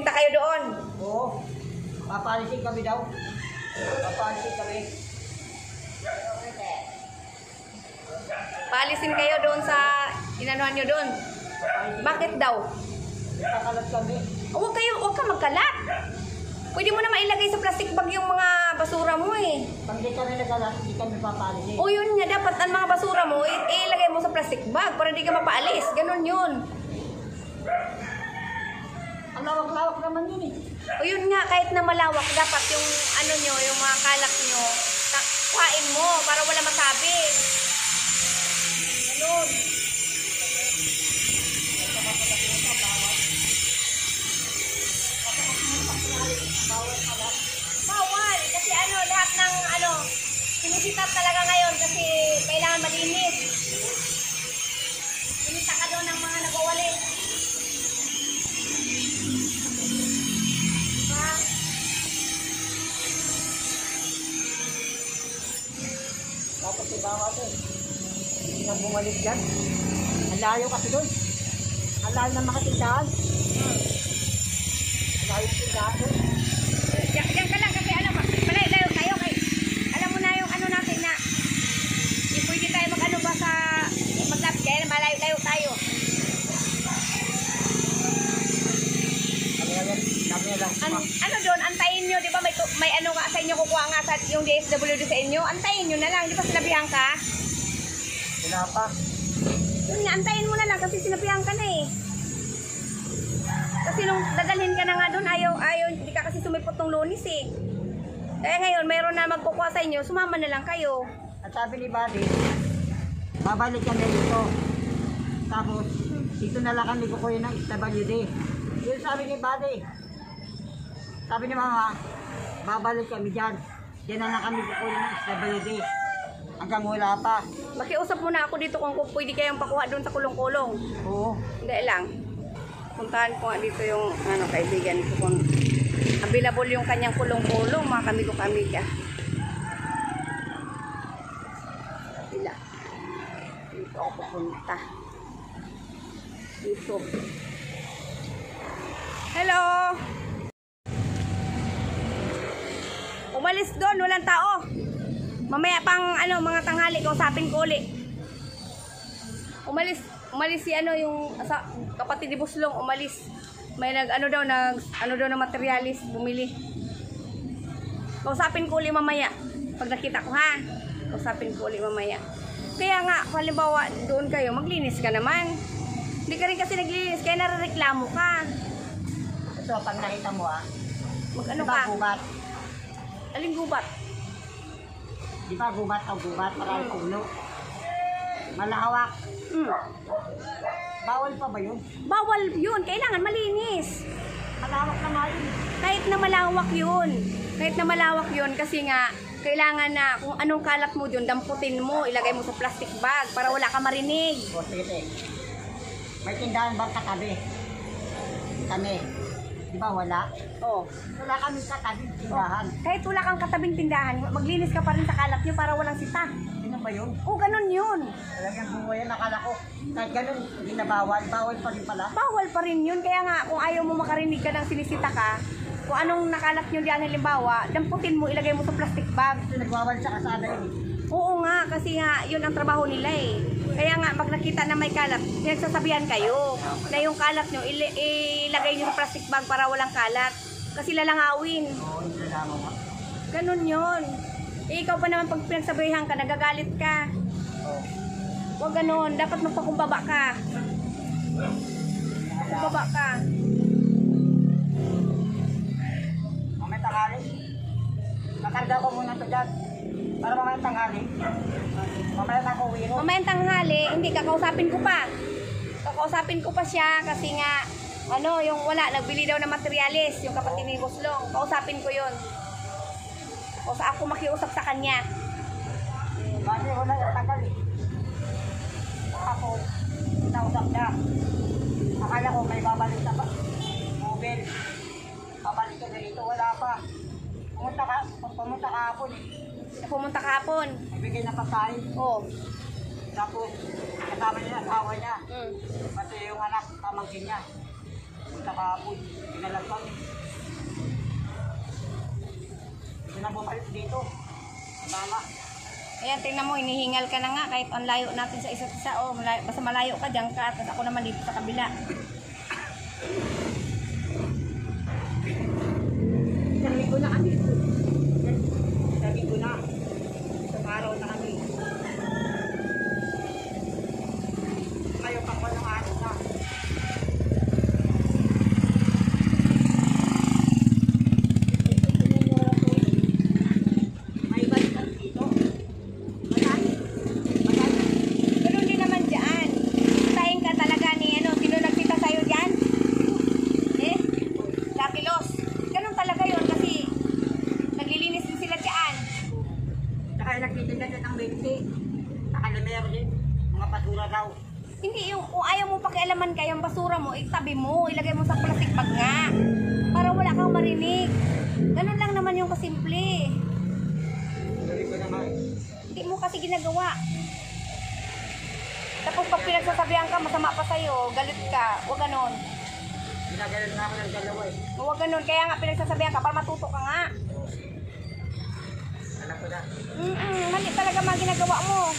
Pupunta kayo doon. Oo. Papalisin kami daw. Papalisin kami. Paalisin kayo doon sa inanuhan nyo doon. Bakit daw? Kakalat kami. Huwag ka magkalat. Pwede mo na mailagay sa plastic bag yung mga basura mo eh. Pag di kami nagalat, hindi kami papalisin. O yun nga, dapat ang mga basura mo, ilagay mo sa plastic bag para di ka mapaalis. Ganon yun. Ang lawak-lawak naman yun eh. O yun nga, kahit na malawak, dapat yung ano nyo, yung mga kalat nyo, kuhain mo para wala masabi. Ganon. Bawal. Kasi lahat ng sinisita talaga ngayon kasi kailangan malinis. Sinita ka doon ng mga nagwawali. Diba? Dapat si Bawas eh. Hindi na bumalik dyan. Ang layo kasi doon. Ang layo ng mga tindahan. Ang layo ng tindahan doon. Diyan ka lang kasi malayo tayo kay alam mo na yung natin na hindi pwede tayo ba sa maglapit kaya malayo tayo. Kami lang. Doon, antayin nyo, di ba may nga sa inyo kukuha nga sa yung DSWD sa inyo, antayin nyo na lang, di ba sinabihan ka? Wala pa. Yun nga, antayin mo na lang kasi sinabihan ka na eh. Kasi nung dadalhin ka na nga doon, ayaw, hindi ka kasi sumipot ng Lunes eh. Kaya ngayon, mayroon na magkukuha sa inyo, sumama na lang kayo. At sabi ni Buddy, babalik kami dito. Tapos, dito na lang kami kukuha ng SWD. Yun sabi ni Buddy. Sabi ni Mama, babalik kami dyan. Diyan na lang kami kukuha ng SWD. Hanggang wala pa. Makiusap muna ako dito kung pwede kayong pakuha doon sa kulong-kulong. Oo. Hindi lang. Puntahan ko nga dito yung kaibigan ko kung available yung kanyang kulong-kulong, mga kamigo-kamiga. Kabila. Dito ako pupunta. Dito. Hello! Umalis doon, walang tao. Mamaya pang mga tanghali, kausapin ko ulit. Umalis si yung kapatid ni Buslong, umalis. May nag daw na materialis bumili. Kausapin ko ulit mamaya. Pag nakita ko ha. Kausapin ko ulit mamaya. Kaya nga, halimbawa doon kayo, maglinis ka naman. Hindi ka rin kasi naglilinis, kaya narareklamo ka. So, pag nakita mo Mag-ano diba ka? gubat? Aling gubat? Di ba gubat o gubat? Maraming ulo. Malawak. Bawal pa ba yun? Bawal yun. Kailangan malinis. Malawak na nga yun. Kahit na malawak yun kasi nga kailangan na kung anong kalat mo dun, damputin mo, ilagay mo sa plastic bag para wala ka marinig. O, sige. May tindahan bang katabi? Kami. Di ba wala? Oh. Wala kami katabing tindahan. Kahit wala kang katabing tindahan, maglinis ka pa rin sa kalat nyo para walang sita. Ano ba yun? Oh, ganun yun. Talagang buhay yan. Nakala ko, kahit ganun, hindi na bawal. Bawal pa rin pala. Bawal pa rin yun. Kaya nga, kung ayaw mo makarinig ka ng sinisita ka, kung anong nakalat nyo diyan halimbawa, damputin mo, ilagay mo sa plastic bag. Kasi nagbawal sa kasada yun. Oo nga, kasi nga, yun ang trabaho nila eh. Kaya nga, pag nakita na may kalat, pinagsasabihan kayo na yung kalat nyo, ilagay nyo sa plastic bag para walang kalat. Kasi lalangawin. Oo, hindi na mo nga. Ganun yun. Eh, ikaw pa naman pag pinagsabihan ka, nagagalit ka. Oo. Huwag ganun, dapat magpakumbaba ka. Kumbaba ka. Mamaya tanghali. Nakarga ko muna ito dyan. Para mamaya tanghali. Mamaya na uwi mo. Mamayang tanghali, hindi, kakausapin ko pa. Kakausapin ko pa siya kasi nga, yung nagbili daw ng materialis, yung kapatid ni Buslong. Kausapin ko yun. O sa ako makiusap sa kanya. Kasi wala yung tagal eh. Ako, nausap na. Akala ko may babalik na pa. Mobile. Babalik ka na dito, wala pa. Pumunta ka hapon eh. Pumunta kahapon. Ibigay na pagkain. Oo. Tapos, kasama niya, asawa niya. Mm. Pati yung anak, pamangkin niya. Punta kahapon. Pinalagpag. Hindi na bumalik dito. Tama. Ayan, tingnan mo, hinihingal ka na nga kahit ang layo natin sa isa't isa. Oh, malayo, basta malayo ka, dyan ka. Tapos ako naman dito sa kabila. Sabi ko na kami. Sabi ko na. Isang araw na kami. Kayo pang walang araw na. May balikan dito. Madami. Madami. Ganun din naman dyan. Tayin ka talaga ni ano, sino nagpita sa'yo dyan? Eh? Lucky Los. Ganun talaga yun kasi naglilinis din sila dyan. Saka yung nagtitinda dyan ng 20. Nakalimero din. Mga basura daw. Hindi yung, kung ayaw mo pakialaman kayo yung basura mo, itabi mo, ilagay mo sa plastic bag nga. Para wala kang marinig. Ganun lang naman yung kasimple. Sabi ko naman. Hindi mo kasi ginagawa. Tapos pag pinagsasabihan ka, masama pa sa'yo, galit ka, huwag ganun. Ginagalan na ako ng dalawa eh. Huwag ganun, kaya nga pinagsasabihan ka para matuto ka nga. Alam ko na. Mali talaga mga ginagawa mo.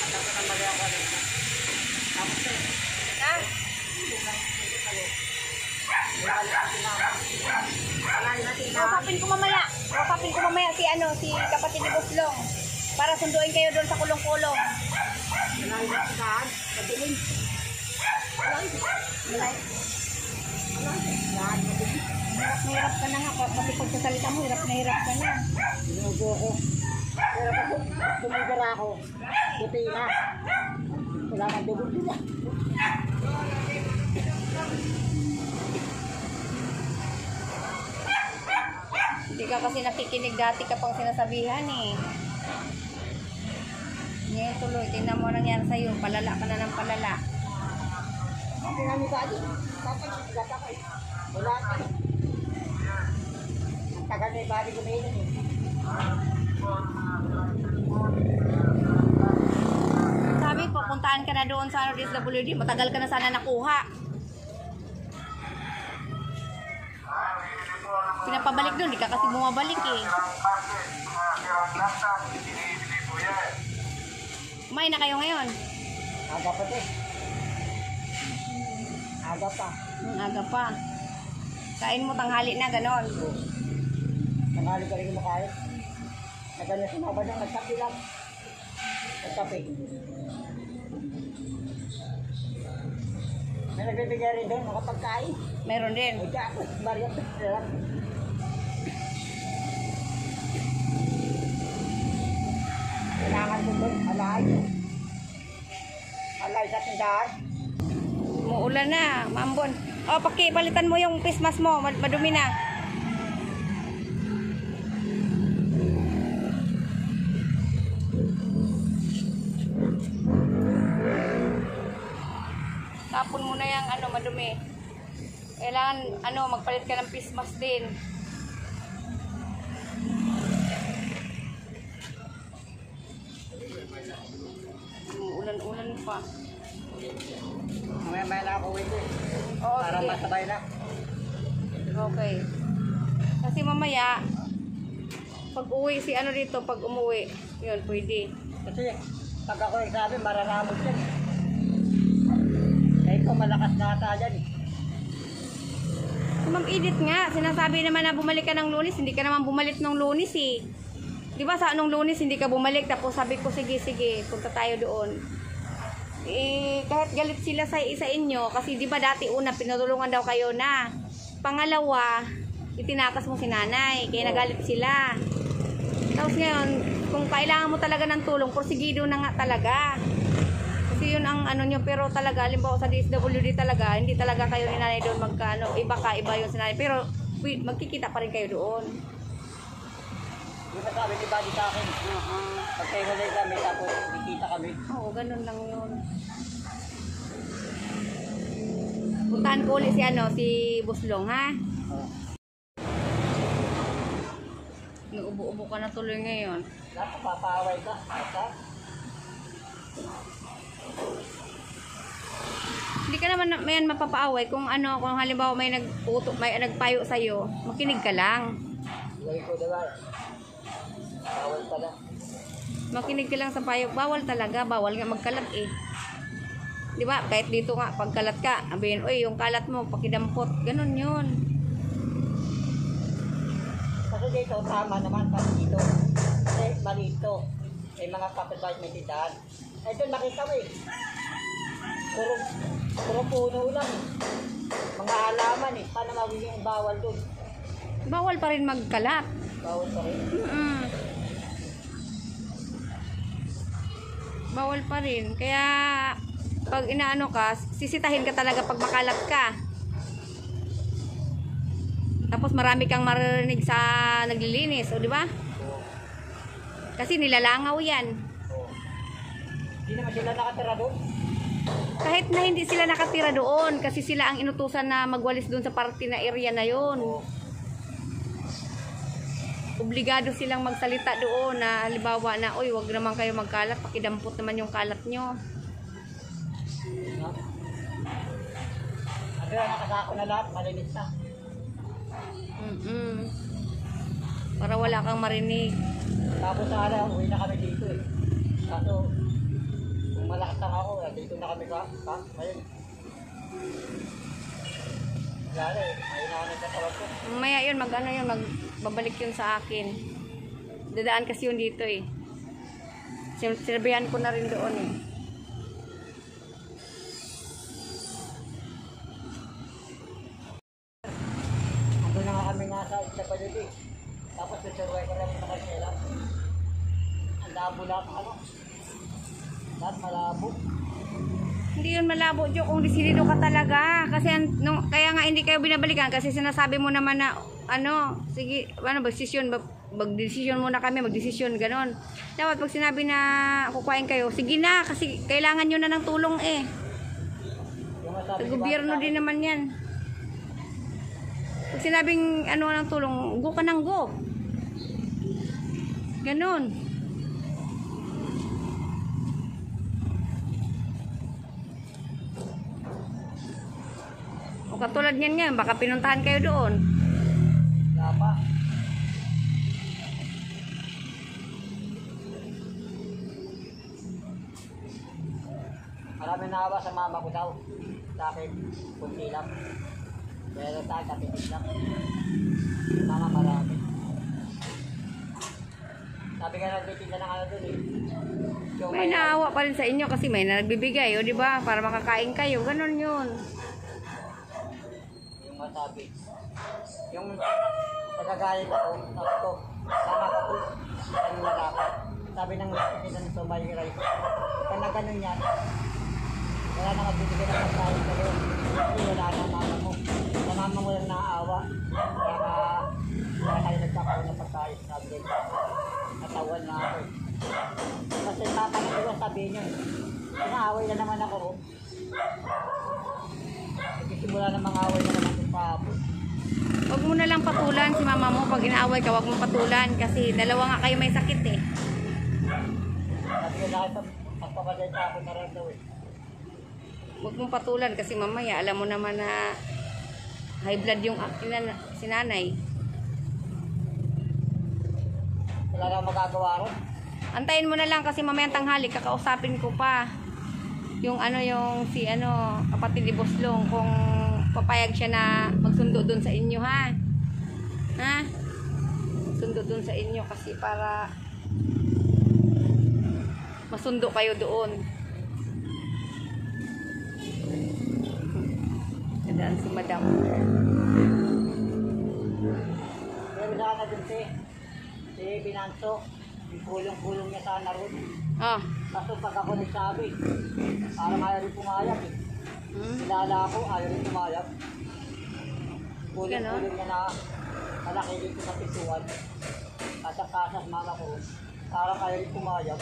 Alam ko na mali ako. Tapos eh. Ha? Wala natin na. Wala natin na. Kausapin ko mamaya. Kausapin ko mamaya si ano, si kapatid ni Buslong. Para sunduin kayo doon sa kulong-kulong. Wala natin na. Madilim. Wala. Hirap na hirap ka na nga. Pati pagsasalita mo, hirap na hirap ka na. Sinubo ko. Pero pag tumigara ako, puti na. Wala nang dugo nila. Hindi ka kasi nakikinig dati ka pang sinasabihan eh. Ngayon tuloy, tingnan mo nangyari sa'yo. Palala ka na ng palala. Ang pinami ka adi. Tapos gata ko eh. Wala ka. Ang tagal na yung bali ko na yun eh. Sabi, pupuntahan ka na doon sa DSWD. Matagal ka na sana nakuha. Pinapabalik doon, di ka kasi bumabalik eh. Kumain na kayo ngayon? Aga pa to. Aga pa. Aga pa. Kain mo tanghali na, ganon. Nangali ka rin kumakain. Nagano si Mama nang nagkape lang. Nagkape. May nagbibigay rin doon, mga pagkain. Meron din. Ay, ako, Maria, lang. Kailangan ko doon, alay. Alay sa tindahan. Umuulan na, mambon. O, pakipalitan mo yung face mask mo, madumi na. Tapon mo na yung ano, madumi. Kailangan, ano, magpalit ka ng face mask din. Umuulan-ulan pa. Mamaya na ako uwi ko. Oo, Para sige. masabay na. Okay. Kasi mamaya, pag uwi si ano dito, pag umuwi, yun, pwede. Kasi pag ako nagsabi, mararamot yan. Kaya ikaw malakas na ata dyan eh. Si Ma'am Edith nga, sinasabi naman na bumalik ka ng Lunes, hindi ka naman bumalik ng Lunes eh. Di ba sa anong Lunes hindi ka bumalik, tapos sabi ko sige, punta tayo doon. Eh, kahit galit sila sa inyo, kasi di ba dati una, pinatulungan daw kayo na. Pangalawa, itinakas mo si nanay, kaya nagalit sila. Tapos ngayon, kung kailangan mo talaga ng tulong, porsigido na nga talaga. Kasi yun ang ano nyo, pero talaga, halimbawa sa DSWD talaga, hindi talaga kayo ni nanay doon magkano, iba ka, iba yun si nanay. Pero magkikita pa rin kayo doon. Yung sabi ni Buddy sa akin, pag kayo walay kami, tapos kikita kami. Oo, ganun lang yun. Puntahan ko ulit si ano, si Buslong, ha? Oh. Naubo-ubo ka na tuloy ngayon. Dapat papaaway ka. Basta. Hindi ka naman may mapapaaway kung ano, kung halimbawa may nagpayo sa iyo, makinig ka lang. Lagi ko diba? Bawal pala. Makinig ka lang sa payo. Bawal talaga, bawal nga magkalat eh. 'Di ba? Kahit dito nga pagkalat ka, sabihin, "Oy, yung kalat mo pakidampot." Ganun 'yun. Kasi dito, tama naman pa dito. Kasi mali ito. May mga kapitbahay may tindahan. Eh doon makita mo eh. Puro puno lang eh. Mga halaman eh. Paano magiging bawal doon? Bawal pa rin magkalat. Bawal pa rin. Bawal pa rin. Kaya pag inaano ka, sisitahin ka talaga pag makalat ka. Tapos marami kang maririnig sa naglilinis, o di ba? Kasi nilalangaw 'yan. Hindi naman sila nakatira doon. Kahit na hindi sila nakatira doon kasi sila ang inutusan na magwalis doon sa party na area na 'yon. Obligado silang magsalita doon na halimbawa na, "Oy, wag naman kayo magkalat, pakidampot naman yung kalat nyo." Ano na nakasako na lahat, malinis na. Para wala kang marinig. Tapos sana, uwi na kami dito eh. Kaso, kung malakas lang ako, dito na kami ngayon. Wala na eh, ayun na ako nagkatawag ko. Mamaya yun, magbabalik yun sa akin. Dadaan kasi yun dito eh. Sinabihan ko na rin doon eh. Ando na nga kami nga sa SWD. Tapos susurway ko lang sa kanila. Ang labo lang ano. Lahat malabo. Hindi yun malabo, Jo, kung desidido ka talaga. Kasi kaya nga hindi kayo binabalikan kasi sinasabi mo naman na ano, sige, magdesisyon muna kami, magdesisyon, ganon. Dapat pag sinabi na kukuhain kayo, sige na, kasi kailangan nyo na ng tulong eh. Sa gobyerno din naman yan. Pag sinabing ano ng tulong, go ka ng go. Ganon. O katulad niyan nga, baka pinuntahan kayo doon. Wala pa. Marami naawa sa mama ko daw. Sa akin, kunti lang. Pero sa akin, kapitig lang. Mama marami. Sabi ka nagtitinda ng ano doon eh. May naawa pa rin sa inyo kasi may nagbibigay, o di ba? Para makakain kayo, ganon yun. Masabi. Yung nagagalit ako, sabi ko, tama ka po, ano na dapat. Sabi ng ng Somay Rice, kung na ganun yan, wala na magbibigay ng pagkain kayo. Kasi wala na mama mo. Sa mama mo lang naaawa. Kaya tayo nagkakaroon ng pagkain. Sabi ko, natawan na ako. Kasi tatanong ko sabihin nyo, inaaway na naman ako. Nagsimula ng mga away na naman yung pahapon. Huwag mo na lang patulan si mama mo. Pag inaaway ka, huwag mo patulan. Kasi dalawa nga kayo may sakit eh. Sabi ko dahil pagpapaday sa ako na rin daw eh. Huwag mong patulan kasi mamaya alam mo naman na high blood yung sinanay. Wala na magagawa rin. Antayin mo na lang kasi mamaya tanghali kakausapin ko pa. Yung kapatid ni Boslong, kung papayag siya na magsundo doon sa inyo, ha? Ha? Sundo doon sa inyo kasi para masundo kayo doon. Nadaan si Madam. Pero sana dun si Binanso, yung kulong-kulong niya sana ron. Oh. Kaso pag ako nagsabi, parang ayaw rin pumayag eh. Kilala ako, ayaw rin pumayag. Kulong-kulong niya na malaki dito sa pituan. Kasas-kasas mama ko, parang ayaw rin pumayag.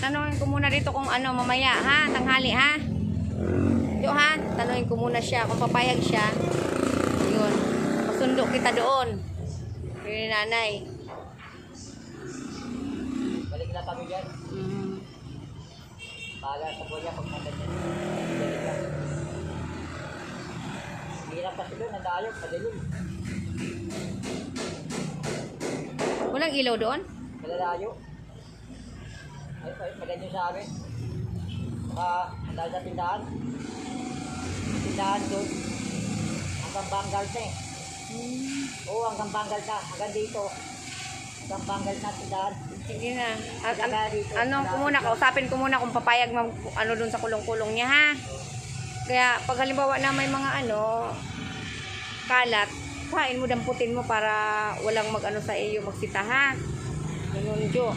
Tanungin ko muna dito kung ano mamaya, ha? Tanghali, ha? Yo, ha? Tanungin ko muna siya kung papayag siya. Yun. Masundo kita doon. Yung nanay. Balik na kami dyan. Bahala sa kuya pag maganyan. Hirap kasi doon, nandayog, madilim. Walang ilaw doon? Malalayo. Ay, maganyan sa amin. Dahil sa tindahan. Tindahan doon. Hanggang Bangal na eh. Oo, hanggang Bangal na. Hanggang dito. Hanggang Bangal na tindahan. Sige na. Kausapin ko muna kung papayag ano doon sa kulong-kulong niya, ha? Kaya pag halimbawa na may mga kalat, kain mo, damputin mo para walang mag-ano sa iyo, magsita, ha? Ganun, Jo.